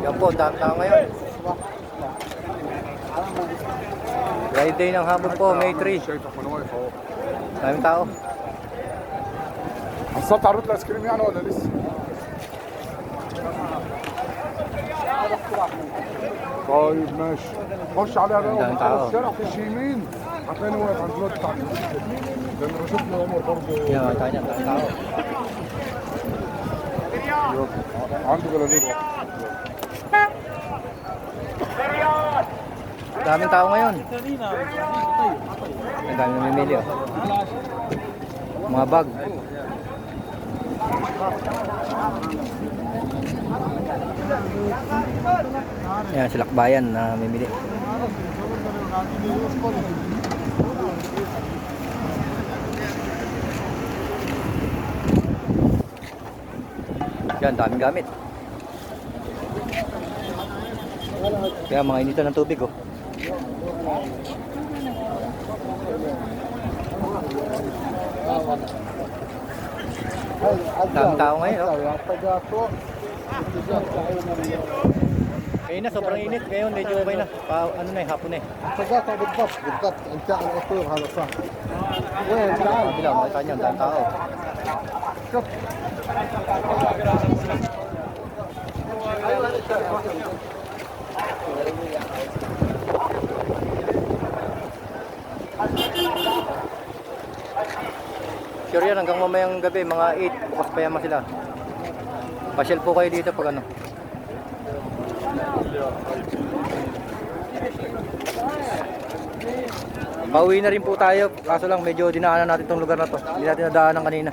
Yan po, dami tao ngayon. Friday ng hapon po, May 3. Daming tao. حصلت عروض الايس كريم يعني ولا لسه؟ طيب ماشي خش عليها بقى ده انت وبعد عارف. الشارع خش يمين هتلاقيني واقف على البلاد بتاعتي لان بشوف عمر برضه Yan, tanya, daming tao. عنده جلاليب Daming tao ngayon. Ang dami namimili oh. Mga bag. Yan, silakbayan na namimili. Yan, daming gamit. Kaya mga initan ng tubig oh. Daming tao ngayon oh. Kaya sobrang init ngayon, medyo okay na. Ano na eh, hapon na eh. التقاطع بالضبط بالضبط انت على الاطير هذا صح وين تعال Bila, makita nyo, ang daming tao. شوف Sure yan, hanggang mamayang gabi, mga 8, bukas pa yaman sila. Pasyal po kayo dito pag ano. Pauwi na rin po tayo, kaso lang medyo dinaanan natin tong lugar na to. Hindi natin nadaanan kanina.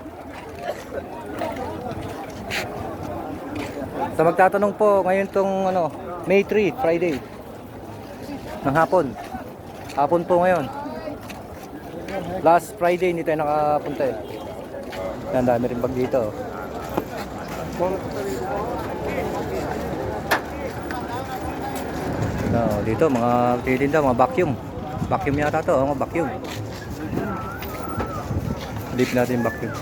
Sa magtatanong po, ngayon tong ano, May 3, Friday. Ng hapon. Hapon po ngayon. Last Friday hindi tayo nakapunta eh. Ang dami rin bag dito. No, dito mga titinda, mga vacuum. Vacuum yata to, mga vacuum. Dip natin yung vacuum.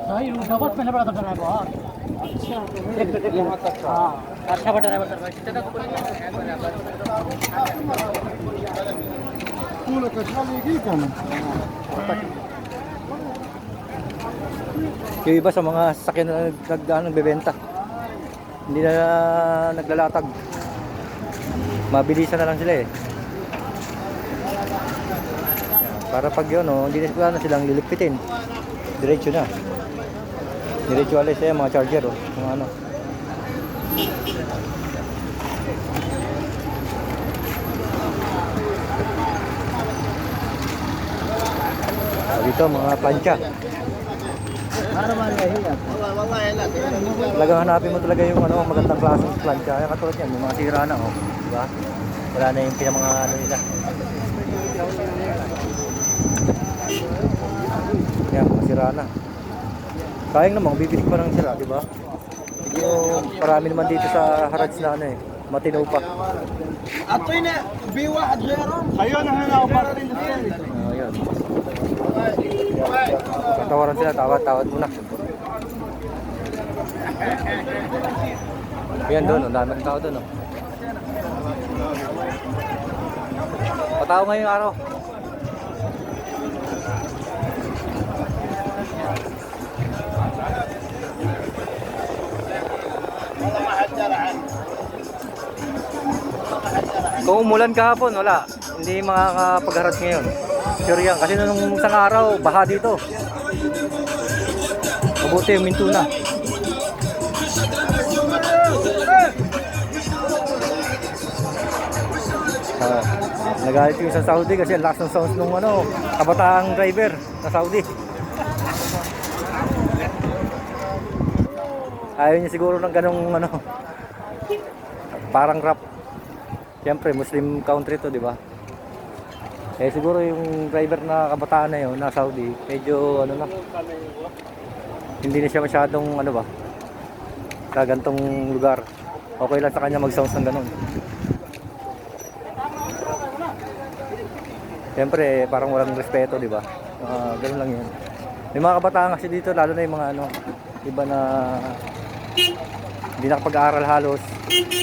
भाई डबल पहले बड़ा था है बहुत अच्छा बटन है बटन طولك اشغال يجيك انا Yung iba sa mga sasakyan na nagbebenta. Hindi na naglalatag. Mabilisan na lang sila eh. Para pag yun, oh, hindi na silang liligpitin. Diretso na. Diretso alis eh, mga charger oh. Mga ano. Dito mga plancha. Talagang hanapin mo talaga yung ano, magandang klaseng plancha. Kaya katulad yan, yung mga sira na oh. Diba? Wala na yung pinamanga ano nila. Yan, mga sira na. Sayang naman, bibili pa ng sira, diba? Medyo marami naman dito sa Harrods na ano eh. Matino pa. أعطينا بواحد غيرهم خيونا هنا وبرين Ayun. Tatawaran sila, tawad muna. Yan doon, ang daming tao doon. Oh. Patao ngayong araw. Kung umulan kahapon, wala. Hindi makakapagharap ngayon. Sure yan. Kasi nung isang araw, baha dito. Mabuti yung minto na. Nagalit yung sa Saudi kasi ang lakas ng sounds nung ano, kabataang driver sa Saudi. Ayaw niya siguro ng ganong ano, parang rap. Siyempre, Muslim country to, di ba? Eh siguro yung driver na kabataan na yun, na Saudi, medyo ano na, hindi na siya masyadong ano ba, sa gantong lugar. Okay lang sa kanya mag-sounds ng ganon. Siyempre, parang walang respeto, di ba? Ganun lang yun. May mga kabataan kasi dito, lalo na yung mga ano, iba na hindi nakapag-aaral halos.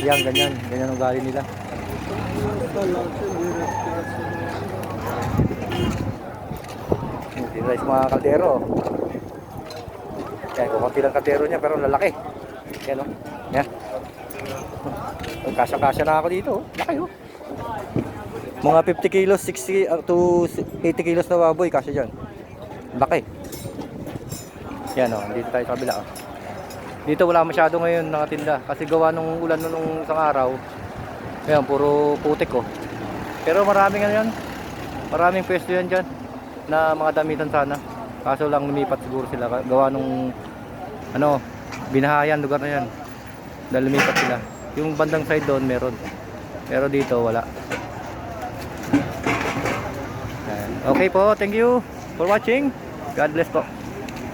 Yan, ganyan ang ugali nila. Dito tayo sa mga kaldero. Yan, kukunti lang kaldero niya pero lalaki. Yan o. Yan. Kasya-kasya na ako dito. Laki o. Mga 50 kilos, 60 to 80 kilos na baboy. Kasya dyan. Laki. Yan o. Dito tayo sa kabila o. Dito wala masyado ngayon nakatinda. Kasi gawa nung ulan nung isang araw. Ayan, puro putik o. Pero maraming ano yan. Maraming pwesto yan dyan. Na mga damitan sana. Kaso lang lumipat siguro sila. Gawa nung ano, binahayan lugar na yan. Dahil lumipat sila. Yung bandang side doon meron. Pero dito wala. Ayan. Okay po, thank you for watching. God bless po.